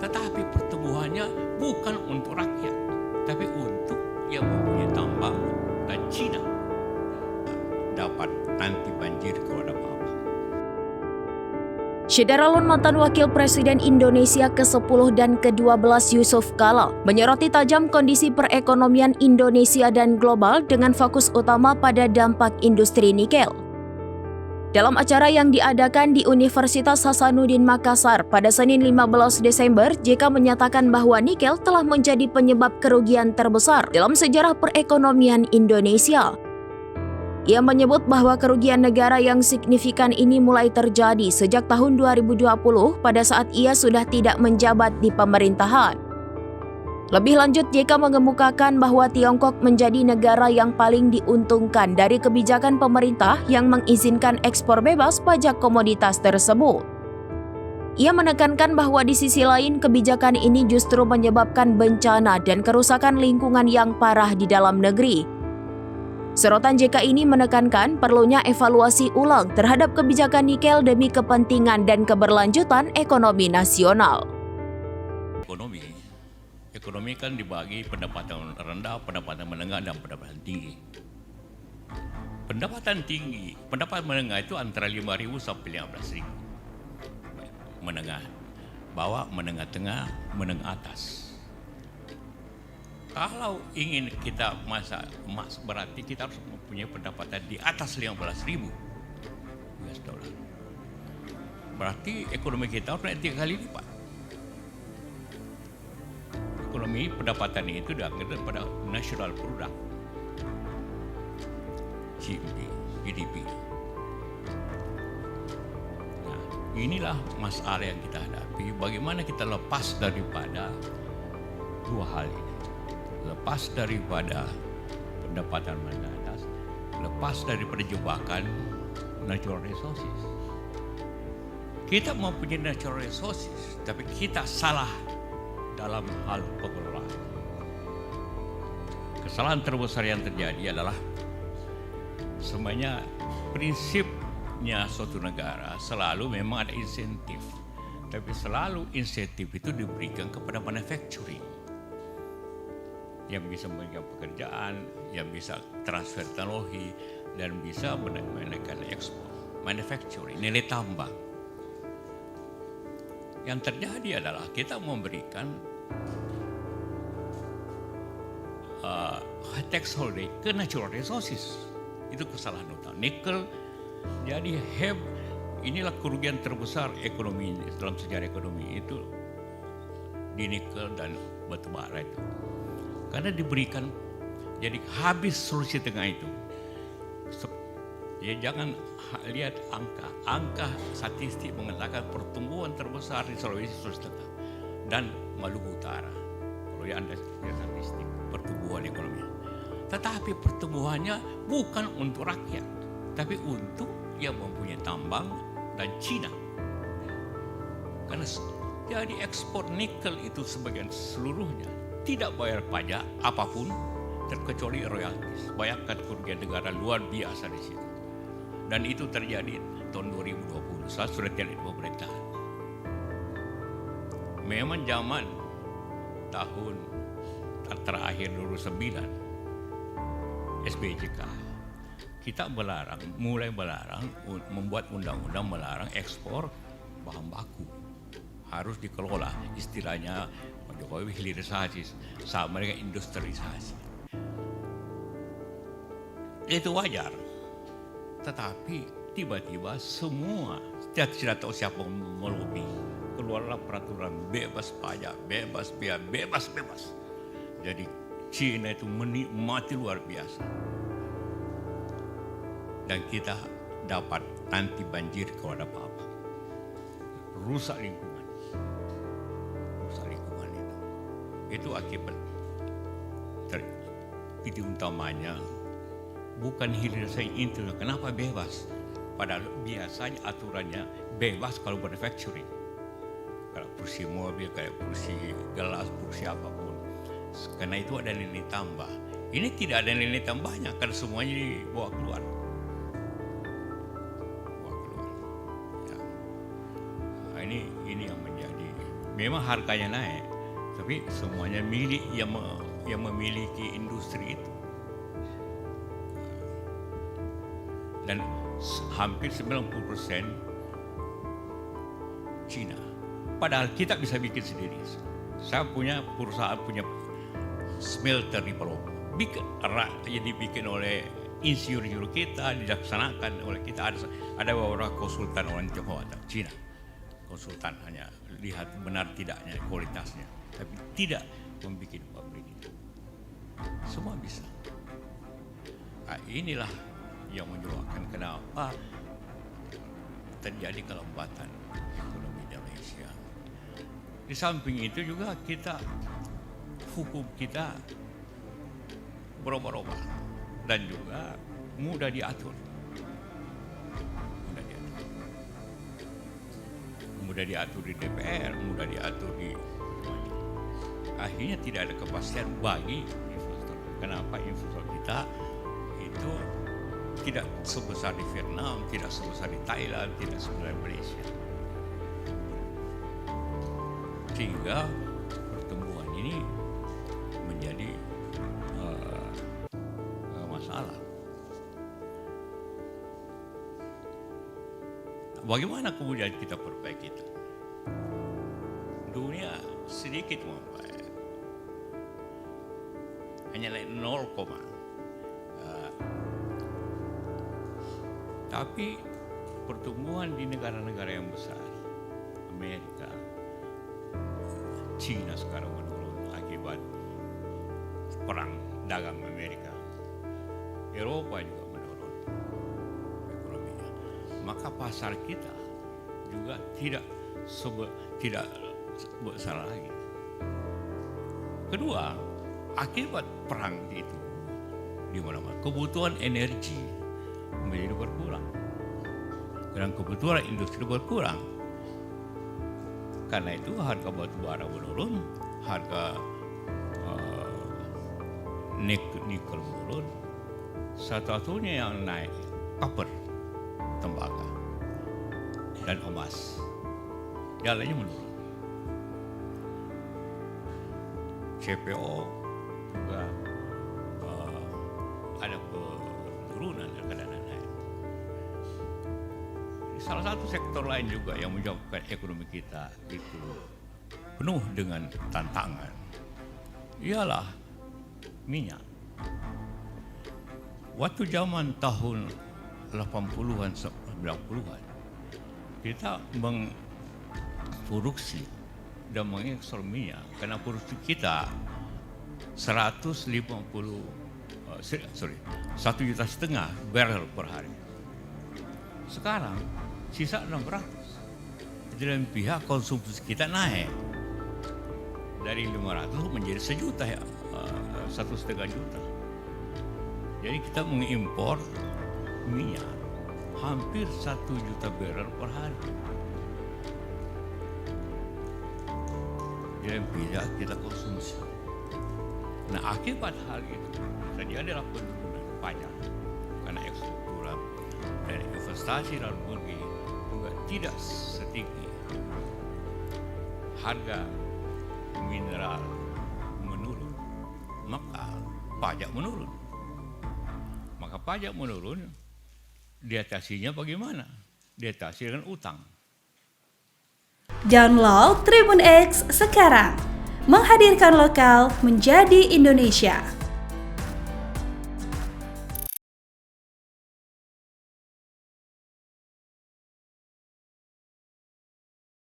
Tetapi pertumbuhannya bukan untuk rakyat, tapi untuk yang mempunyai tambang dan Cina dapat anti banjir kalau ada apa-apa. Syederalun mantan Wakil Presiden Indonesia ke-10 dan ke-12 Yusuf Kala menyoroti tajam kondisi perekonomian Indonesia dan global dengan fokus utama pada dampak industri nikel. Dalam acara yang diadakan di Universitas Hasanuddin Makassar pada Senin 15 Desember, JK menyatakan bahwa nikel telah menjadi penyebab kerugian terbesar dalam sejarah perekonomian Indonesia. Ia menyebut bahwa kerugian negara yang signifikan ini mulai terjadi sejak tahun 2020 pada saat ia sudah tidak menjabat di pemerintahan. Lebih lanjut, JK mengemukakan bahwa Tiongkok menjadi negara yang paling diuntungkan dari kebijakan pemerintah yang mengizinkan ekspor bebas pajak komoditas tersebut. Ia menekankan bahwa di sisi lain kebijakan ini justru menyebabkan bencana dan kerusakan lingkungan yang parah di dalam negeri. Sorotan JK ini menekankan perlunya evaluasi ulang terhadap kebijakan nikel demi kepentingan dan keberlanjutan ekonomi nasional. Ekonomi kan dibagi pendapatan rendah, pendapatan menengah, dan pendapatan tinggi. Pendapatan menengah itu antara 5.000 sampai 15.000. Menengah bawah, menengah tengah, menengah atas. Kalau ingin kita masa emas, berarti kita harus mempunyai pendapatan di atas 15.000 US dollar. Berarti ekonomi kita harus naik 3 kali lipat. Ekonomi pendapatan itu dianggap pada national product, GDP. Nah, inilah masalah yang kita hadapi. Bagaimana kita lepas daripada dua hal ini. Lepas daripada pendapatan menengah atas, lepas daripada jebakan natural resources. Kita mempunyai natural resources, tapi kita salah dalam hal pengelolaan. Kesalahan terbesar yang terjadi adalah semuanya prinsipnya suatu negara selalu memang ada insentif, tapi selalu insentif itu diberikan kepada manufacturing yang bisa memberikan pekerjaan, yang bisa transfer teknologi, dan bisa menaikkan ekspor, manufacturing, nilai tambah. Yang terjadi adalah kita memberikan tax holiday ke natural resources. Itu kesalahan utama. Nikel jadi inilah kerugian terbesar ekonomi dalam sejarah ekonomi itu di nikel dan batu bara itu. Karena diberikan, jadi habis solusi tengah itu. Ya jangan lihat angka statistik mengatakan pertumbuhan terbesar di Sulawesi Tengah dan Maluku Utara. Kalau ya Anda lihat statistik pertumbuhan ekonomi. Tetapi pertumbuhannya bukan untuk rakyat, tapi untuk yang mempunyai tambang dan Cina. Karena jadi ekspor nikel itu sebagian seluruhnya tidak bayar pajak apapun terkecuali royaltis. Bayangkan kerugian negara luar biasa di situ. Dan itu terjadi tahun 2020. Saya sudah tidak di pemerintahan. Memang zaman tahun terakhir 2009 SBJK kita mulai melarang membuat undang-undang melarang ekspor bahan baku. Harus dikelola, istilahnya Pak Jokowi hilirisasi sama dengan industrialisasi. Itu wajar. Tetapi tiba-tiba semua, tidak tahu siapa melobi, keluarlah peraturan bebas pajak, bebas biaya, bebas. Jadi Cina itu menikmati luar biasa. Dan kita dapat anti banjir kalau ada apa-apa. Rusak lingkungan itu akibat itu utamanya bukan hilirisasi itu. Kenapa bebas? Padahal biasanya aturannya bebas kalau manufacturing. Kalau produksi mobil, kayak produksi gelas, produksi apapun. Karena itu ada nilai tambah. Ini tidak ada nilai tambahnya karena semuanya dibawa keluar. Ya. Nah, ini yang menjadi memang harganya naik, tapi semuanya milik yang memiliki industri itu. Dan hampir 90% Cina. Padahal kita bisa bikin sendiri. Saya punya perusahaan, punya smelter di Palopo. Yang dibikin oleh insinyur kita, dilaksanakan oleh kita. Ada beberapa konsultan orang Tionghoa, Cina. Konsultan hanya lihat benar tidaknya kualitasnya, tapi tidak membuat pabrik itu. Semua bisa. Nah, inilah yang menyebabkan kenapa terjadi kelembatan ekonomi Indonesia. Di samping itu juga hukum kita berubah-ubah dan juga mudah diatur. Mudah diatur di DPR, mudah diatur di akhirnya tidak ada kepastian bagi investor. Kenapa investor kita itu tidak sebesar di Vietnam, tidak sebesar di Thailand, tidak sebesar di Malaysia. Sehingga pertumbuhan ini menjadi masalah. Bagaimana kemudian kita perbaiki itu? Dunia sedikit membaik, hanya naik 0, tapi pertumbuhan di negara-negara yang besar, Amerika, China sekarang menurun akibat perang dagang Amerika, Eropa juga menurun ekonominya. Maka pasar kita juga tidak besar lagi. Kedua, akibat perang itu di mana-mana kebutuhan energi menjadi berkurang dan kebutuhan industri berkurang. Karena itu harga batu bara menurun, harga nikel menurun. Satu-satunya yang naik copper, tembaga dan emas, yang lainnya menurun. CPO juga ada penurunan kadang-kadang naik. Salah satu sektor lain juga yang menyebabkan ekonomi kita itu penuh dengan tantangan ialah minyak. Waktu zaman tahun 80-an, 90-an, kita mengproduksi dan mengekspor minyak karena produksi kita 1,5 juta barrel per hari. Sekarang sisa 600. Di dalam pihak konsumsi kita naik dari 500 menjadi 1 juta, 1,5 juta. Jadi kita mengimpor minyak hampir 1 juta barrel per hari. Yang tidak kita konsumsi. Nah, akibat hal itu terjadilah penurunan pajak karena ekspor dan investasi dalam negeri juga tidak setinggi. Harga mineral menurun, maka pajak menurun. Maka pajak menurun, diatasinya bagaimana? Diatasi dengan utang. Download Tribun X sekarang, menghadirkan lokal menjadi Indonesia.